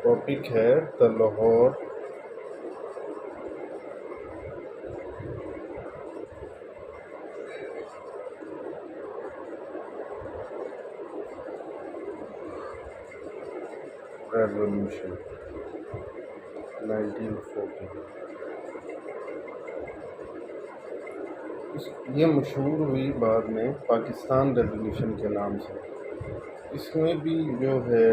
Topic ہے دا Lahore resolution 1940۔ یہ مشہور ہوئی بعد میں پاکستان ریزولوشن کے نام سے۔ اس میں بھی جو ہے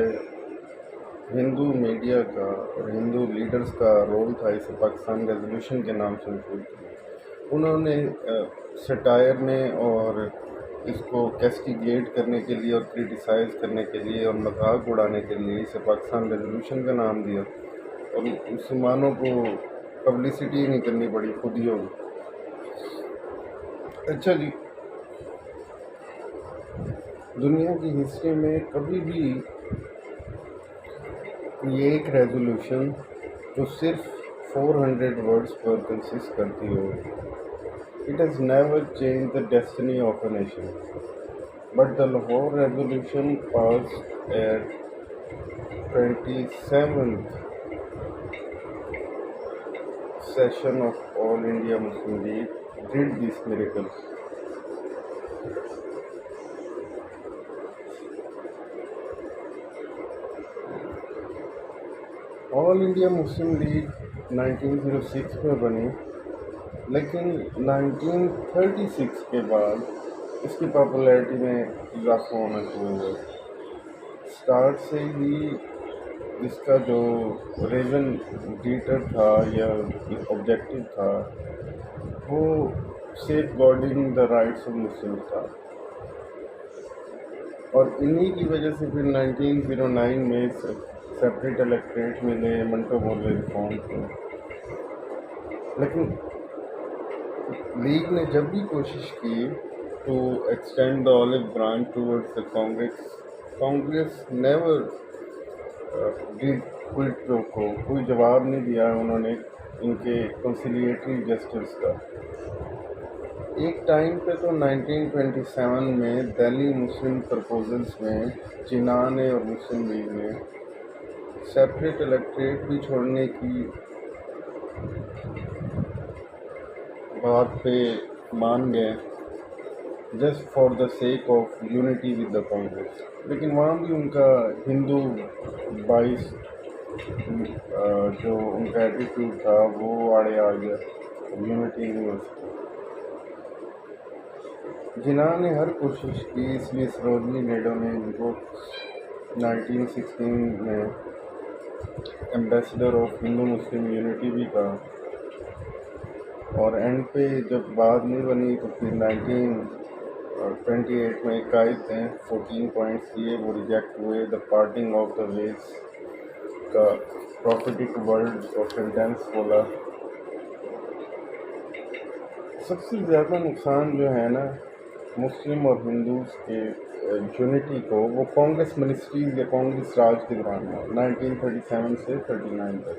ہندو میڈیا کا اور ہندو لیڈرز کا رول تھا اسے پاکستان ریزولوشن کے نام سے مشہور کیا۔ انہوں نے سٹائر میں اور اس کو کیسٹیگیٹ کرنے کے لیے اور کرٹیسائز کرنے کے لیے اور مذاق اڑانے کے لیے اسے پاکستان ریزولوشن کا نام دیا، اور مسلمانوں کو پبلسٹی نہیں کرنی پڑی، خود ہی ہوگی۔ اچھا جی، دنیا کی ہسٹری میں کبھی بھی یہ ایک ریزولوشن جو صرف 400 ورڈز پر کنسسٹ کرتی ہو، it has never changed the destiny of a nation. But the Lahore Resolution passed at 27th session of All India Muslim League did this miracle. All India Muslim league 1906 میں بنی، لیکن 1936 کے بعد اس کی popularity میں اضافہ ہونا شروع ہوا۔ اسٹارٹ سے ہی اس کا جو ریزن ڈیٹر تھا یا آبجیکٹو تھا وہ safeguarding the rights of Muslim تھا، اور انہی کی وجہ سے پھر 1909 میں سیپریٹ الیکٹریٹ ملے، منٹو مورلے ریفارم کو۔ لیکن لیگ نے جب بھی کوشش کی to extend the olive branch towards the Congress never did quid pro quo, کوئی جواب نہیں دیا انہوں نے ان کے کنسیلیٹری جسٹس کا۔ ایک ٹائم پہ تو 1927 میں دہلی مسلم پرپوزلز میں جناح نے اور مسلم لیگ نے سیپریٹ الیکٹریٹ بھی چھوڑنے کی بات پہ مان گئے، just for the sake of unity with the Congress. لیکن وہاں بھی ان کا ہندو بائس جو ان کا ایٹیٹیوڈ تھا وہ آڑے آ گیا، یونٹی نہیں ہو سکی۔ جناح نے ہر کوشش کی، اس لیے سروجنی نائیڈو نے ان کو 1916 میں ambassador of Hindu Muslim unity بھی کہا، اور اینڈ پہ جب بات نہیں بنی تو پھر 1928 میں قائد تھے 14 پوائنٹس دیے، وہ ریجیکٹ ہوئے۔ دا پارٹنگ آف دا ویز کا پروفیٹک ورڈ اور سینٹینس بولا۔ سب سے زیادہ نقصان جو ہے نا مسلم اور ہندوز کے یونٹی کو، وہ کانگریس منسٹریز یا کانگریس راج کے دوران ہوا 1937 سے 39 تک،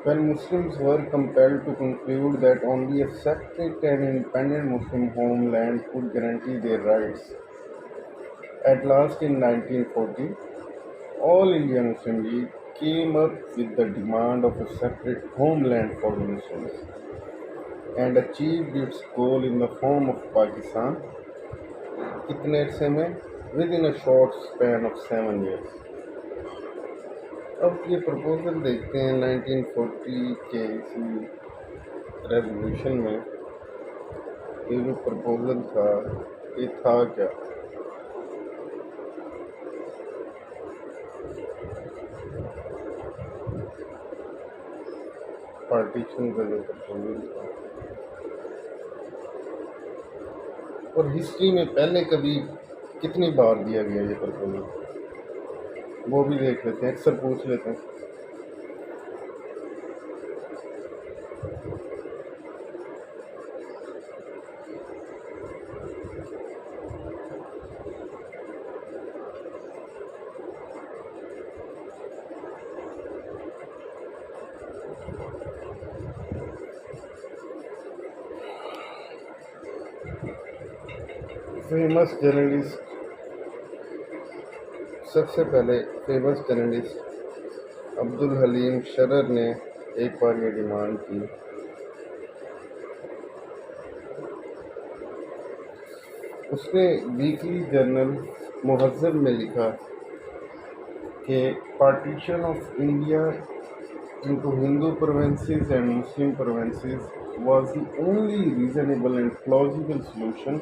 when Muslims were compelled to conclude that only a separate and independent Muslim homeland could guarantee their rights. At last in 1940, All India Muslim League came up with the demand of a separate homeland for the Muslims and achieved its goal in the form of Pakistan. کتنے عرصے میں؟ within a short span of 7 years. اب یہ proposal دیکھتے ہیں 1940 کے اسی resolution میں، یہ جو پرپوزل تھا یہ تھا کیا؟ پارٹیشن کا جو پرپوزل تھا، اور ہسٹری میں پہلے کبھی کتنی بار دیا گیا یہ پرپوزل، وہ بھی دیکھ لیتے ہیں، اکثر پوچھ لیتے ہیں۔ فیمس جرنلسٹ، سب سے پہلے فیمس جرنلسٹ عبدالحلیم شرر نے ایک بار یہ ڈیمانڈ کی. اس نے ویکلی جرنل مہذب میں لکھا کہ partition of India into Hindu provinces and Muslim provinces was the only reasonable and plausible solution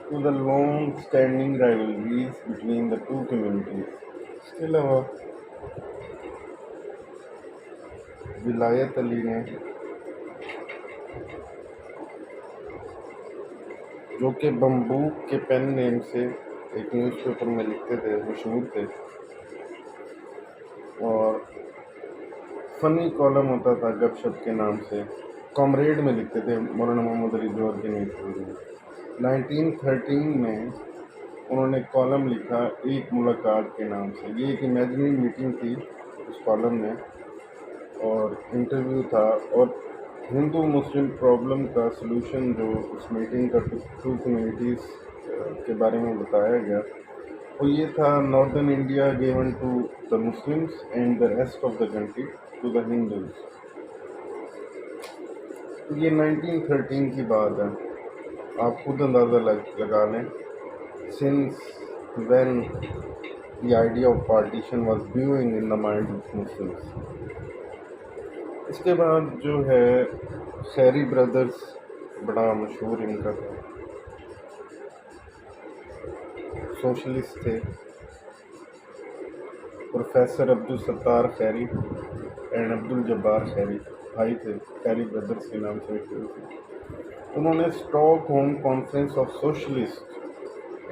to the long-standing rivalries between the two communities. اس کے علاوہ ولایت علی نے، جو کہ بمبوک کے پین نیم سے ایک نیوز پیپر میں لکھتے تھے، مشہور تھے، اور فنی کالم ہوتا تھا گپ شپ کے نام سے، کامریڈ میں لکھتے تھے مولانا محمد علی جوہر کے نیوز پیپر میں. 1913 میں انہوں نے کالم لکھا ایک ملاقات کے نام سے. یہ ایک امیجنری میٹنگ تھی اس کالم میں، اور انٹرویو تھا، اور ہندو مسلم پرابلم کا سلوشن جو اس میٹنگ کا ٹو کمیونٹیز کے بارے میں بتایا گیا وہ یہ تھا: northern India given to the Muslims and the rest of the country to the Hindus. یہ 1913 کی بات ہے، آپ خود اندازہ لگا لیں since when the idea of partition was brewing in the mind of Muslims. اس کے بعد جو ہے خیری بردرز بڑا مشہور ان کا تھا، سوشلسٹ تھے. پروفیسر عبدالستار خیری اینڈ عبدالجبار خیری بھائی تھے، خیری بردرز کے نام سے مشہور تھے. انہوں نے stock home conference of socialist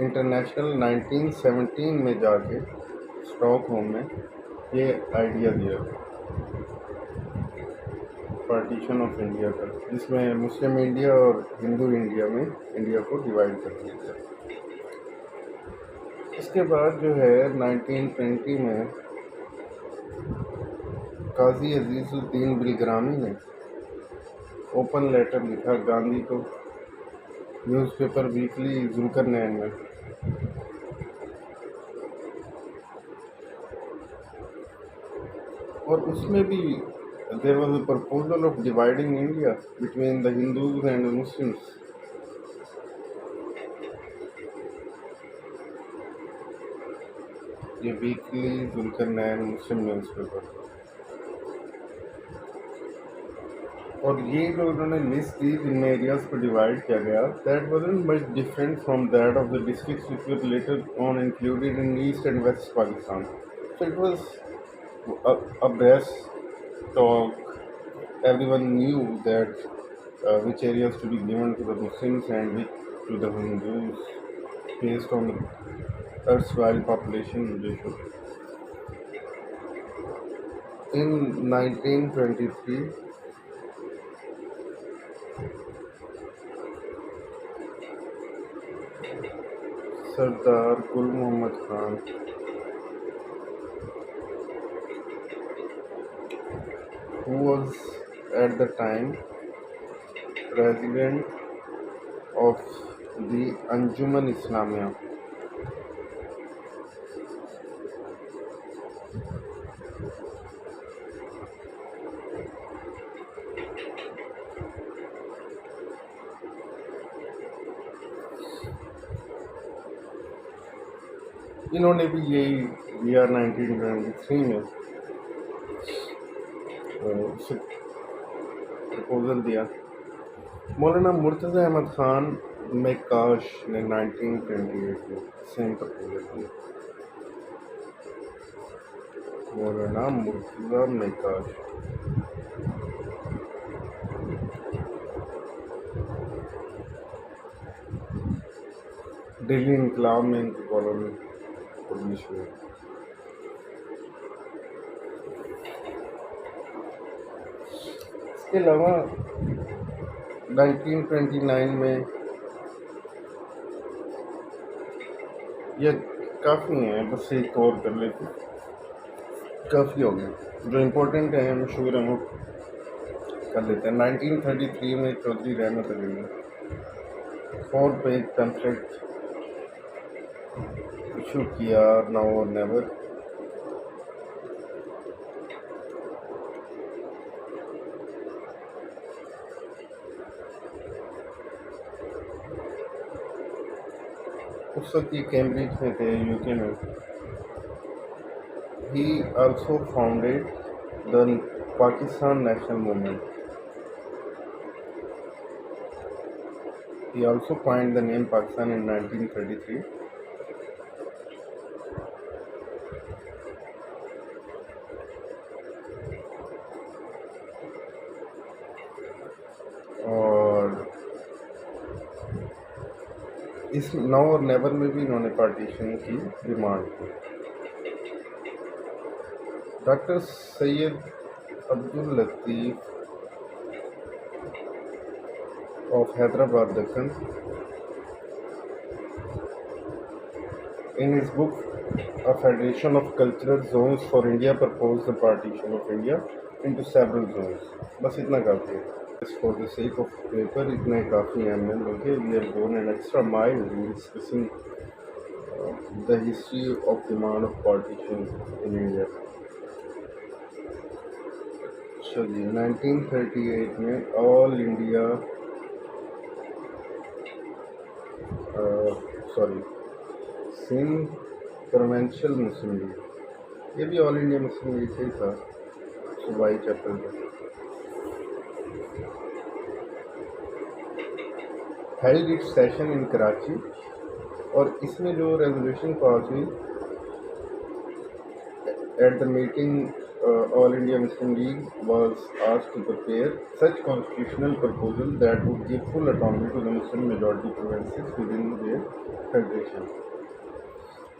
international 1917 میں جا کے اسٹاک ہوم میں یہ آئیڈیا دیا پارٹیشن آف انڈیا کا، جس میں مسلم انڈیا اور ہندو انڈیا میں انڈیا کو ڈیوائڈ کر دیا گیا. اس کے بعد جو ہے 1920 میں قاضی عزیز الدین بلگرامی نے اوپن لیٹر لکھا گاندھی کو نیوز پیپر ویکلی ذوالقرنین میں. اور اس میں بھی there was a proposal of dividing India between the Hindus and the Muslims. یہ ویکلی ذوالقرنین مسلم نیوز پیپر، اور یہ جو انہوں نے لسٹ دی جن میں ایریاز کو ڈیوائڈ کیا گیا، that wasn't much different from that of the districts which were later on included in East and West Pakistan. So it was a brass talk. Everyone knew that which areas to be given to the Muslims and which to the Hindus based on the erstwhile population ratio. In 1923, Sardar Gul Muhammad Khan, who was at the time president of the Anjuman Islamiyah, انہوں نے بھی یہی دیا 1923 میں proposal دیا. مولانا مرتضی احمد خان میکاش نے 1928 میں same proposal دیا. مولانا مرتضی میکاش دہلی انقلاب میں ان کی کالم پبلش ہوئی. اس کے علاوہ 1929 میں یہ کافی ہیں، بس ایک اور کر لیتے، کافی ہو گئے. جو امپورٹنٹ ہیں مشہور ہیں وہ کر لیتے ہیں. 1933 میں چودھری رحمت علی نے 4 پیج پیمفلیٹ ایشو کیا، ناؤ اور نیور. اس وقت یہ کیمبرج میں تھے یو کے میں. He also founded the Pakistan National Movement. He also coined the name Pakistan in 1933. اور اس نو اور نیور میں بھی انہوں نے پارٹیشن کی ڈیمانڈ کی. Doctor Syed Abdul Latif of Hyderabad Deccan, in his book A Federation of Cultural Zones for India, proposed the partition of India into several zones. بس اتنا کافی ہے. For the sake of paper اتنا ہی کافی ہے. بلکہ we have gone an extra mile in discussing the history of demand of partition in India. اچھا جی, 1938 میں آل India Sindh provincial مسلم league, یہ بھی آل انڈیا مسلم لیگ سے ہی تھا, صوبائی چیپٹر کا, held it session in Karachi. اور اس میں جو ریزولوشن پاس ہوئی at the meeting, All India Muslim League was asked to prepare such constitutional proposal that would give full autonomy to the Muslim majority provinces within their federation.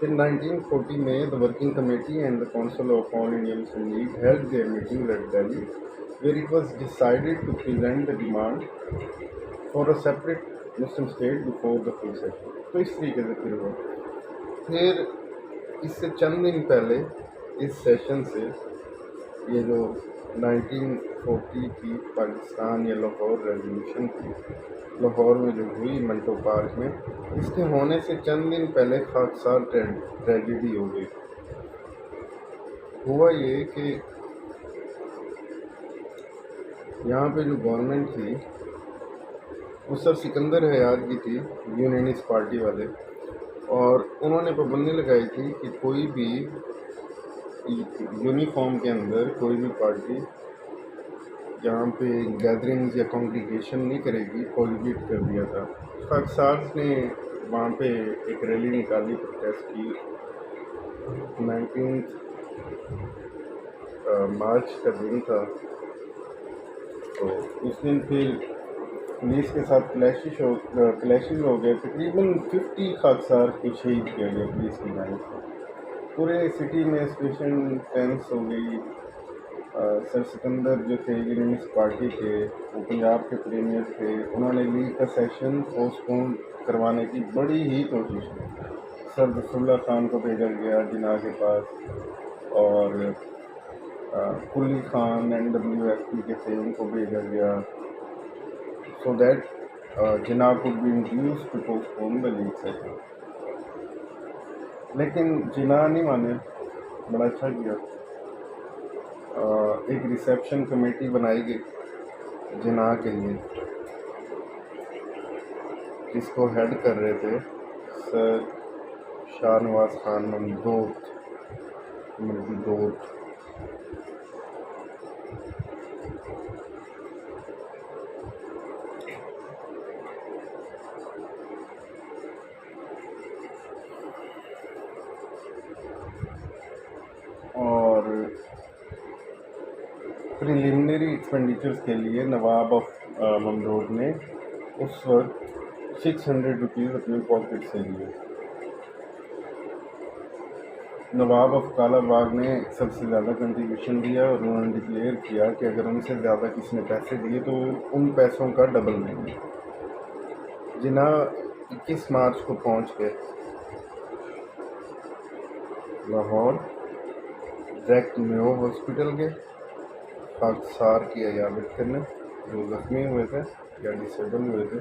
In 1940 میں the working committee and the council of All India Muslim League held their meeting at Delhi, where it was decided to present the demand for a separate Muslim state before the full session. تو اس طریقے سے پھر ہوا. پھر اس سے چند دن پہلے اس session سے یہ جو 1940 کی پاکستان یا لاہور ریزولوشن تھی, لاہور میں جو ہوئی منٹو پارک میں, اس کے ہونے سے چند دن پہلے خاکسار ٹریجڈی ہو گئی. ہوا یہ کہ یہاں پہ جو گورنمنٹ تھی وہ سر سکندر حیات کی تھی, یونینسٹ پارٹی والے, اور انہوں نے پابندی لگائی تھی کہ کوئی بھی یونیفارم کے اندر کوئی بھی پارٹی جہاں پہ گیدرنگز یا کانگریگیشن نہیں کرے گی, پروہیبٹ کر دیا تھا. خاکسار نے وہاں پہ ایک ریلی نکالی, پروٹیسٹ کی. 19 مارچ کا دن تھا, تو اس دن پھر پولیس کے ساتھ کلیشز ہو گئے. تقریباً 50 خاکسار کو شہید کیا گیا پولیس کی جانب سے. پورے سٹی میں سچویشن ٹینس ہو گئی. سر سکندر جو تھے یونینسٹ پارٹی کے, وہ پنجاب کے پریمیئر تھے, انہوں نے لیگ کا سیشن پوسٹ پون کروانے کی بڑی ہی کوشش کی. سر ظفر اللہ خان کو بھیجا گیا جناح کے پاس, اور کلی خان NWFP کے تھے, ان کو بھیجا گیا, so that Jinnah could be induced to postpone the league session. لیکن جناح نہیں مانے. بڑا اچھا کیا, ایک ریسیپشن کمیٹی بنائی گئی جناح کے لیے, جس کو ہیڈ کر رہے تھے سر شاہ نواز خان ممدوت. اور پریلیمنری ایکسپینڈیچرز کے لیے نواب آف ممدود نے اس وقت 600 روپیز اپنے پاکٹ سے لیے. نواب آف کالا باغ نے سب سے زیادہ کنٹریبیوشن دیا, اور انہوں نے ڈکلیئر کیا کہ اگر ان سے زیادہ کسی نے پیسے دیے تو ان پیسوں کا ڈبل دیں گے. جناح 21 مارچ کو پہنچ گئے لاہور. ڈائریکٹ میو ہاسپٹل گئے خاکسار کی عیادت کرنے, جو زخمی ہوئے تھے یا ڈسیبل ہوئے تھے,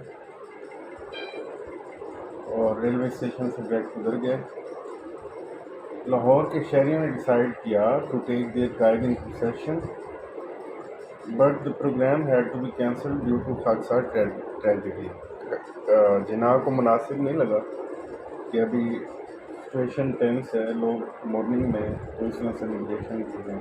اور ریلوے اسٹیشن سے ڈائریکٹ ادھر گئے. لاہور کے شہریوں نے ڈیسائیڈ کیا to take their guide in procession, but the programme had to be cancel due to Khaksar tragedy. Jinnah کو مناسب نہیں لگا کہ ابھی سچویشن ٹینس ہے، لوگ مارننگ میں تو اس میں سے میڈیشن کی ہیں.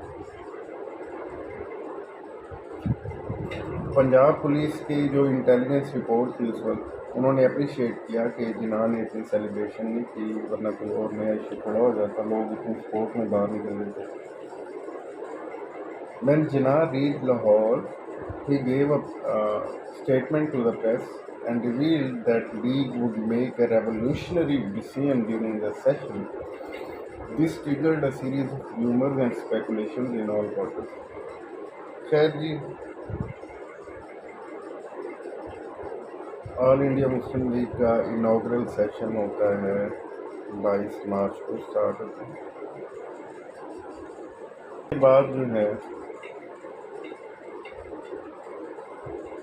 پنجاب پولیس کی جو انٹیلیجنس رپورٹ تھی اس وقت، انہوں نے اپریشیٹ کیا کہ جناح نے اتنی سیلیبریشن نہیں کی، ورنہ کوئی اور نیا ایشو کھڑا ہو جاتا، لوگ اتنی سپورٹ میں باہر نکل دیتے. When Jinnah reached Lahore, he gave a statement to the press and revealed that League would make a revolutionary decision during the session. This triggered a series of rumors and speculations in all quarters. خیر جی، آل India Muslim league کا انوگرل session ہوتا ہے 22 مارچ کو start ہوتا ہے. اس کے بعد جو ہے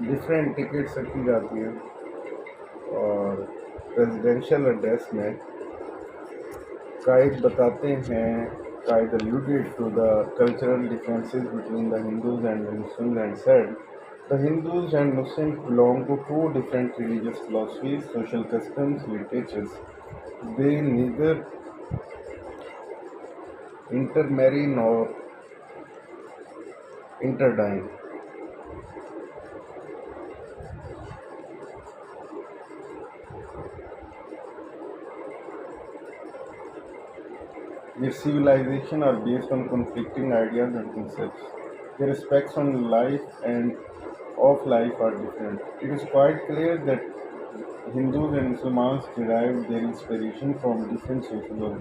ڈفرینٹ ٹکٹس رکھی جاتی ہیں، اور پریزیڈینشیل ایڈریس میں قائد بتاتے ہیں، قائد alluded to the cultural differences between the Hindus and the Muslims and said, the Hindus and Muslims belong to two different religious philosophies, social customs, literatures. They neither intermarry nor interdine. Their civilization are based on conflicting ideas and concepts. Their aspects on life and of life are different. It is quite clear that Hindus and Muslims derive their inspiration from different sources of.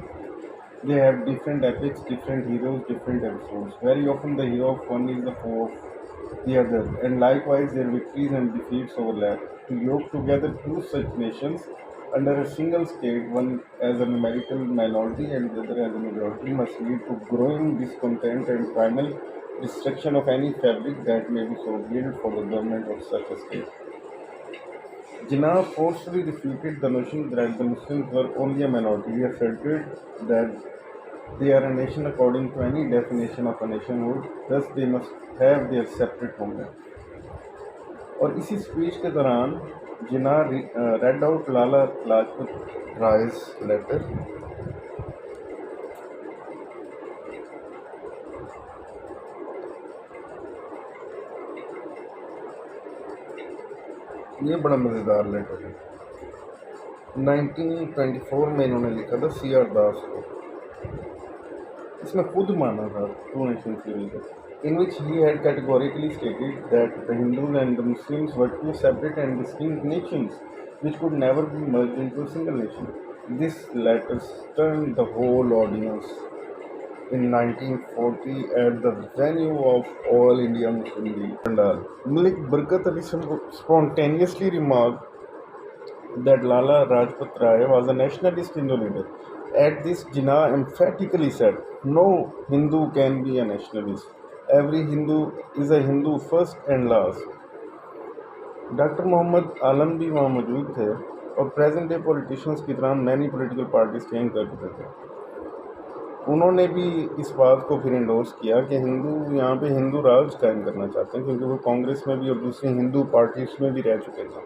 They have different epics, different heroes, different episodes. Very often the hero of one is the foe of the other, and likewise their victories and defeats overlap. To yoke together two such nations under a single state, one as a numerical minority and the other as a majority, must lead to growing discontent and final destruction of any fabric that may be so built for the government of such a state. Jinnah forcefully refuted the notion that the Muslims were only a minority. He asserted that they are a nation according to any definition of a nationhood, thus they must have their separate homeland. اور اسی speech کے دوران جناح read out لالا Lajpat rise letter. یہ بڑا مزیدار letter ہے. 1924 میں انہوں نے لکھا تھا سی آر داس کو. اس میں خود مانا تھا ٹو نیشن تھیوری کا، in which he had categorically stated that the Hindus and the Muslims were two separate and distinct nations which could never be merged into a single nation. This letter stunned the whole audience in 1940 at the venue of All India Muslim League. Malik Barkat Ali spontaneously remarked that Lala Rajpat Rai was a nationalist Hindu leader. At this, Jinnah emphatically said, no Hindu can be a nationalist. Every Hindu is a Hindu first and last. Doctor Mohammad Alam بھی وہاں موجود تھے، اور present day politicians کی طرح many political parties کلیم کر چکے تھے. انہوں نے بھی اس بات کو پھر انڈورس کیا کہ ہندو یہاں پہ ہندو راج قائم کرنا چاہتے ہیں، کیونکہ وہ کانگریس میں بھی اور دوسری ہندو پارٹیز میں بھی رہ چکے تھے.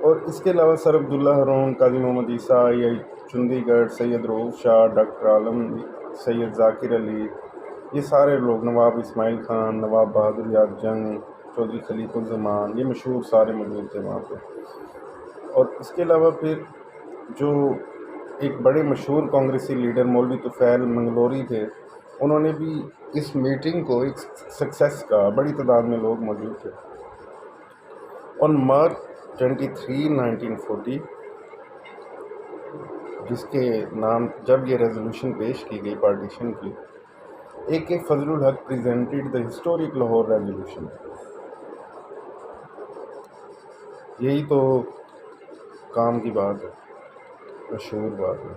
اور اس کے علاوہ سر عبداللہ ہارون، قاضی محمد عیسیٰ، یا چندی گڑھ، سید رؤوف شاہ، ڈاکٹر عالم، سید ذاکر علی، یہ سارے لوگ، نواب اسماعیل خان، نواب بہادر یار جنگ، چودھری خلیق الزمان، یہ مشہور سارے موجود تھے وہاں پہ. اور اس کے علاوہ پھر جو ایک بڑے مشہور کانگریسی لیڈر مولوی طفیل منگلوری تھے، انہوں نے بھی اس میٹنگ کو ایک سکسیس کہا. بڑی تعداد میں لوگ موجود تھے. آن مارچ 23, 1940 جس کے نام جب یہ ریزولوشن پیش کی گئی پارٹیشن کی، AK فضل الحق پریزنٹڈ دا ہسٹورک لاہور ریزولوشن. یہی تو کام کی بات ہے، مشہور بات ہے.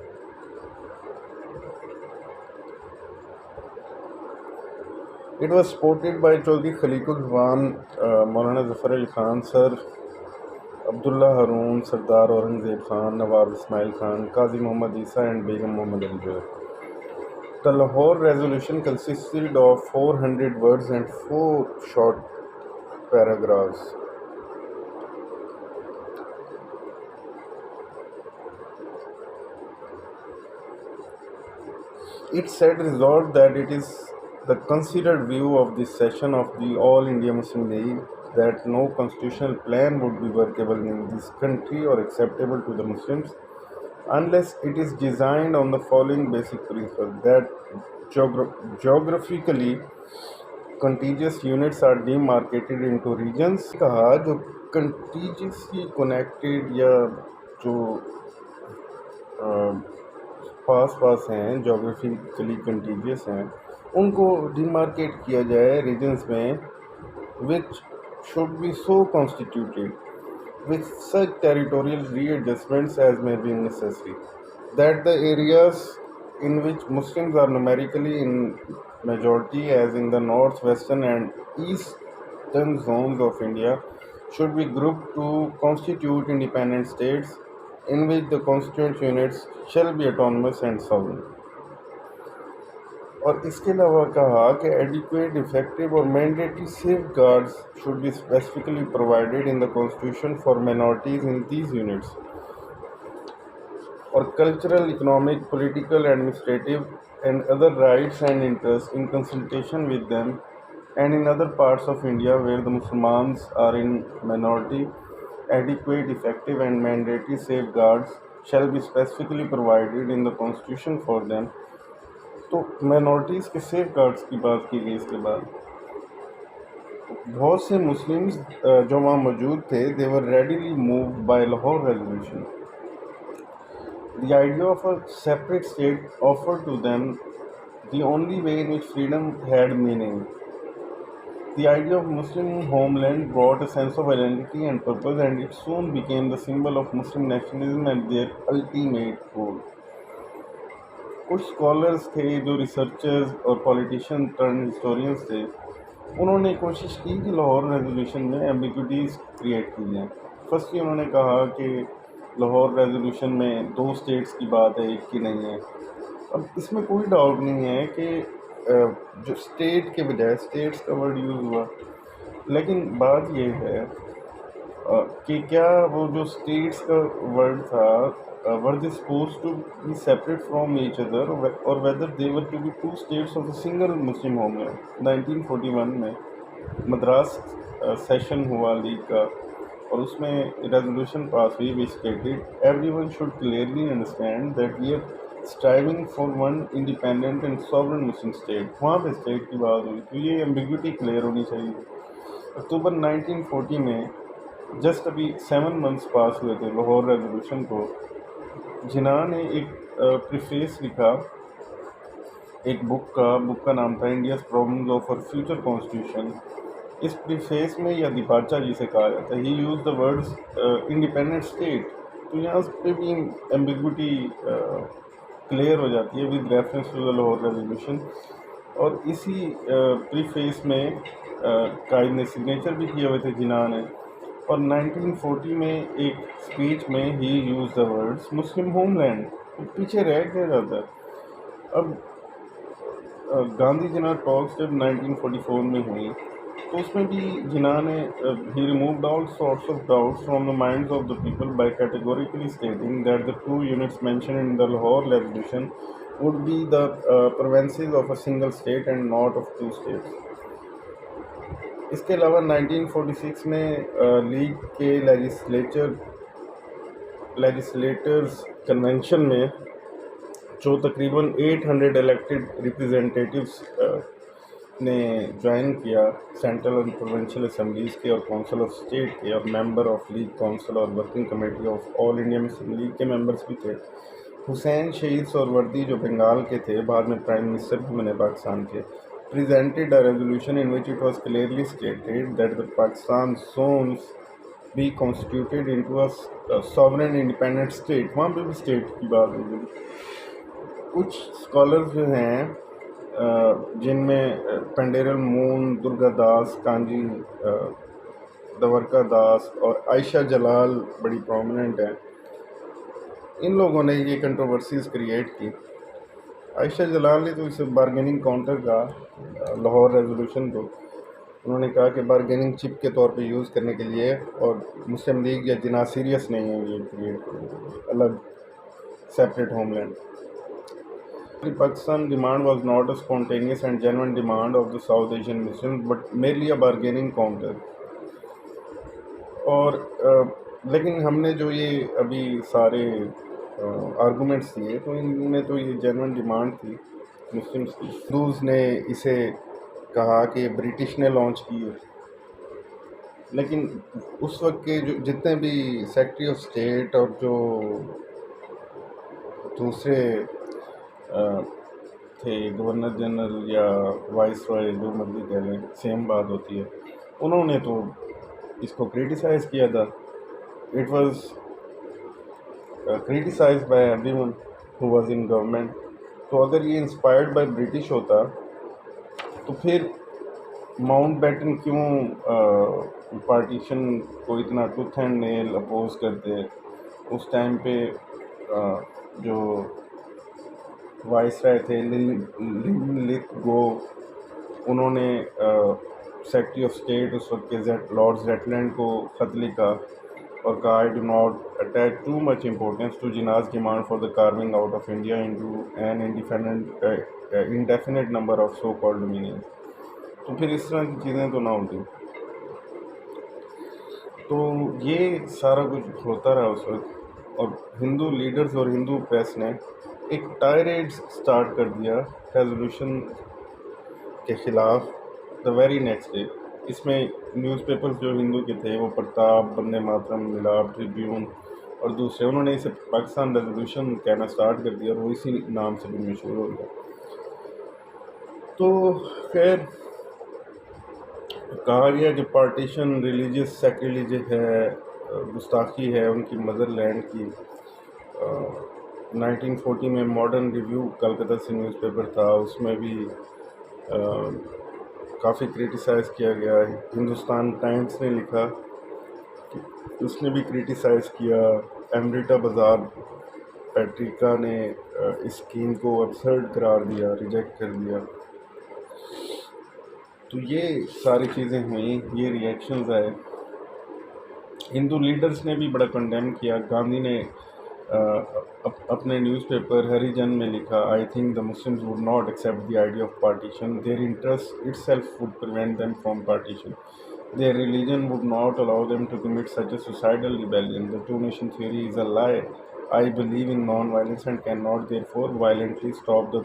It was supported by Chaudhry Khaliq Uzzaman, Maulana Zafar Ali Khan, sir Abdullah Haroon, Sardar Aurangzeb Khan, Nawab Ismail Khan, Qazi Muhammad Isa and Begum Muhammad Ali Jauhar. The Lahore resolution consisted of 400 words and 4 short paragraphs. It said resolved that it is the considered view of this session of the All India Muslim League that no constitutional plan would be workable in this country or acceptable to the Muslims unless it is designed on the following basic principles that geographically contiguous units are demarcated into regions. کہا جو contiguously connected یا جو پاس پاس ہیں geographically contagious ہیں ان کو ڈیمارکیٹ کیا جائے regions میں which should be so constituted with such territorial readjustments as may be necessary, that the areas in which Muslims are numerically in majority, as in the north, western and eastern zones of India, should be grouped to constitute independent states in which the constituent units shall be autonomous and sovereign. اور اس کے علاوہ کہا کہ adequate effective اور mandatory safeguards should be specifically provided in the constitution for minorities in these units, اور cultural economic political administrative and other rights and interest in consultation with them and in other parts of India where the Musalmans are in minority adequate effective and mandatory safeguards shall be specifically provided in the constitution for them. تو minorities کے safeguards کی بات کی گئی. اس کے بعد بہت سے مسلمز جو وہاں موجود تھے they were readily moved by Lahore resolution. The idea of a separate state offered to them the only way in which freedom had meaning. The idea of Muslim homeland brought a sense of identity and purpose, and it soon became the symbol of Muslim nationalism and their ultimate goal. کچھ scholars تھے جو researchers اور politician turn historians تھے، انہوں نے کوشش کی کہ لاہور ریزولوشن میں ایمبیگوٹیز کریٹ کی جائیں. فرسٹلی انہوں نے کہا کہ لاہور ریزولوشن میں 2 اسٹیٹس کی بات ہے، ایک کی نہیں ہے. اب اس میں کوئی ڈاؤٹ نہیں ہے کہ جو اسٹیٹ کے بجائے اسٹیٹس کا ورڈ یوز ہوا، لیکن بات یہ ہے کہ کیا وہ جو اسٹیٹس کا ورڈ تھا were they supposed to be separate from each other or whether they were to be 2 states of a single Muslim homeland. 1941 میں مدراس سیشن ہوا لیگ کا اور اس میں ریزولوشن پاس ہوئی which stated everyone should clearly understand that we are striving for one independent and sovereign Muslim state. وہاں پہ state کی بات ہوئی تو یہ ایمبیگوٹی کلیئر ہونی چاہیے. اکتوبر 1940 میں جسٹ ابھی 7 months پاس ہوئے تھے لاہور ریزولوشن کو. جناح نے ایک پریفیس لکھا ایک بک کا نام تھا India's problems of our future constitution. اس پریفیس میں یا دیپاچا جسے کہا جاتا ہے he use the words independent state. تو یہاں پہ بھی ایمبیگوٹی کلیئر ہو جاتی ہے with reference to the Lahore resolution. اور اسی پریفیس میں قائد نے سگنیچر بھی کیے ہوئے تھے جناح نے. اور 1940 میں ایک اسپیچ میں he use the words Muslim homeland. پیچھے رہ گیا جاتا ہے. اب گاندھی جناح ٹاکس جب 1944 میں ہوئی تو اس میں بھی جناح نے he removed all sorts of doubts from the minds of the people by categorically stating that the 2 units mentioned in the Lahore resolution would be the provinces of a single state and not of 2 states. اس کے علاوہ 1946 میں league کے legislators convention میں جو تقریباً 800 elected ریپرزینٹیٹیوز نے join کیا central اور پروونشل اسمبلیز کے اور کونسل آف اسٹیٹ کے اور ممبر آف لیگ کونسل اور working committee of all India Muslim league کے ممبرس بھی تھے. حسین شہید سہروردی جو بنگال کے تھے بعد میں پرائم منسٹر بھی بنے پاکستان کے presented a resolution in which it was clearly stated that the Pakistan zones be constituted into a sovereign independent state. وہاں پہ بھی اسٹیٹ کی بات ہوئی. کچھ اسکالرز جو ہیں جن میں پنڈیرل مون، درگا داس کانجی، دورکا داس اور عائشہ جلال بڑی پرومیننٹ ہیں، ان لوگوں نے یہ کنٹروورسیز کریٹ کی. عائشہ جلال نے تو اسے بارگیننگ کاؤنٹر کہا لاہور ریزولوشن کو. انہوں نے کہا کہ بارگیننگ چپ کے طور پہ یوز کرنے کے لیے اور مسلم لیگ یا جناح سیریس نہیں ہے یہ کریٹ الگ separate homeland. The Pakistan demand was not a spontaneous and genuine demand of the South Asian Muslims, but merely a bargaining counter. اور لیکن ہم نے جو یہ ابھی سارے آرگومنٹس دیے تو ان میں تو یہ جنرل ڈیمانڈ تھی مسلمس کی. ہندوز نے اسے کہا کہ برٹش نے لانچ کی ہے، لیکن اس وقت کے جو جتنے بھی سیکرٹری آف اسٹیٹ اور جو دوسرے تھے گورنر جنرل یا وائس رائے جو مرضی کہہ لیں سیم بات ہوتی ہے، انہوں نے تو اس کو کریٹیسائز کیا تھا. It was criticize by everyone who was in government. تو اگر یہ انسپائرڈ بائی برٹش ہوتا تو پھر ماؤنٹ بیٹن کیوں پارٹیشن کو اتنا ٹوتھ اینڈ نیل اپوز کرتے. اس ٹائم پہ جو وائس رائے تھے لتھ گو، انہوں نے سیکرٹری آف اسٹیٹ اس وقت کے لارڈ زیٹلینڈ کو خط لکھا اور کہا I do not attach too much importance to Jinnah's demand for the carving out of India into an indefinite number of so called dominions. تو پھر اس طرح کی چیزیں تو نہ ہوتی. تو یہ سارا کچھ ہوتا رہا اس وقت، اور ہندو لیڈرز اور ہندو پریس نے ایک ٹائریڈ سٹارٹ کر دیا ریزولوشن کے خلاف دا ویری نیکسٹ ڈے. اس میں نیوز پیپرز جو ہندو کے تھے وہ پرتاپ، بندے ماترم، ملاب، ٹریبیون اور دوسرے، انہوں نے اسے پاکستان ریزولوشن کہنا سٹارٹ کر دیا اور وہ اسی نام سے بھی مشہور ہو گیا. تو خیر کہا گیا کہ پارٹیشن ریلیجیس سیکریلیجس ہے، گستاخی ہے ان کی مدر لینڈ کی. 1940 میں ماڈرن ریویو کلکتہ سے نیوز پیپر تھا، اس میں بھی کافی کریٹیسائز کیا گیا. ہندوستان ٹائمز نے لکھا کہ اس نے بھی کریٹیسائز کیا. امریٹا بازار پیٹریکا نے اس اسکیم کو ابسرڈ قرار دیا، ریجیکٹ کر دیا. تو یہ ساری چیزیں ہوئیں، یہ ریئیکشنز آئے. ہندو لیڈرز نے بھی بڑا کنڈیم کیا. گاندھی نے اپنے نیوز پیپر ہریجن میں لکھا I think the Muslims would not accept the idea of partition. Their interest itself would prevent them from partition. Their religion would not allow them to commit such a suicidal rebellion. The two-nation theory is a lie. I believe in non-violence and cannot therefore violently stop the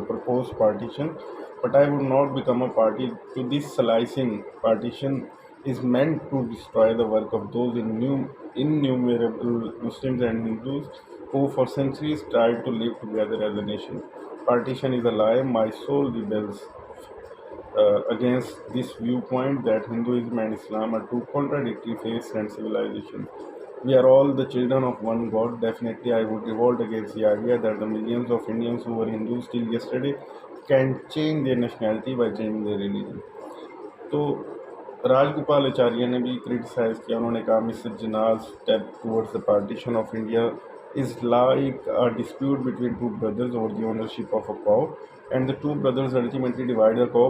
proposed partition. But I would not become a party to this slicing. Partition is meant to destroy the work of those innumerable Muslims and Hindus who for centuries tried to live together as a nation. Partition is a lie. My soul rebels against this viewpoint that Hinduism and Islam are two contradictory faiths and civilizations. We are all the children of one God. Definitely, I would revolt against the idea that the millions of Indians who were Hindus till yesterday can change their nationality by changing their religion. تو راج گوپال اچاریہ نے بھی criticise کیا. انہوں نے کہا Mr Jinnah's step towards the partition of India is like a dispute between two brothers over the ownership of a cow, and the two brothers ultimately divide the cow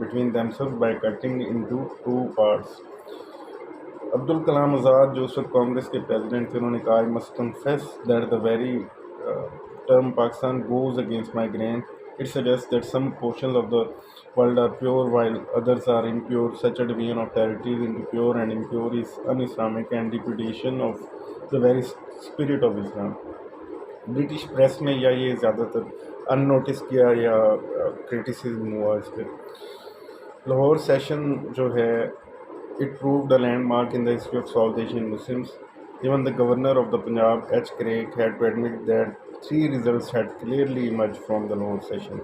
between themselves by cutting into two parts. Abdul Kalam Azad جو اس وقت کانگریس کے president تھے، انہوں نے کہا I must confess that the very term Pakistan goes against my grain. It suggests that some portions of the world are pure while others are impure. Such a division of territories into pure and impure is un-Islamic and repudiation of the very spirit of Islam. British press میں یا یہ زیادہ تر ان notice کیا یا criticism ہوا اس پہ. Lahore session جو ہے it proved a landmark in the history of South Asian Muslims. Even the governor of the Punjab, H. Craig, had to admit that three results had clearly emerged from the Lahore session.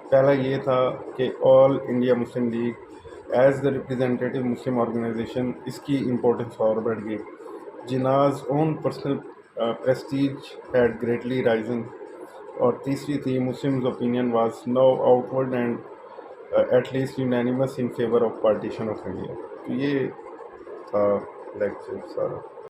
پہلا یہ تھا کہ all India Muslim League as the representative Muslim organisation, اس کی importance اور بڑھ گئی. Jinnah's own personal prestige had greatly risen. اور تیسری تھی Muslims opinion was now outward and at least unanimous in favor of partition of India. تو یہ تھا لیکچر سارا.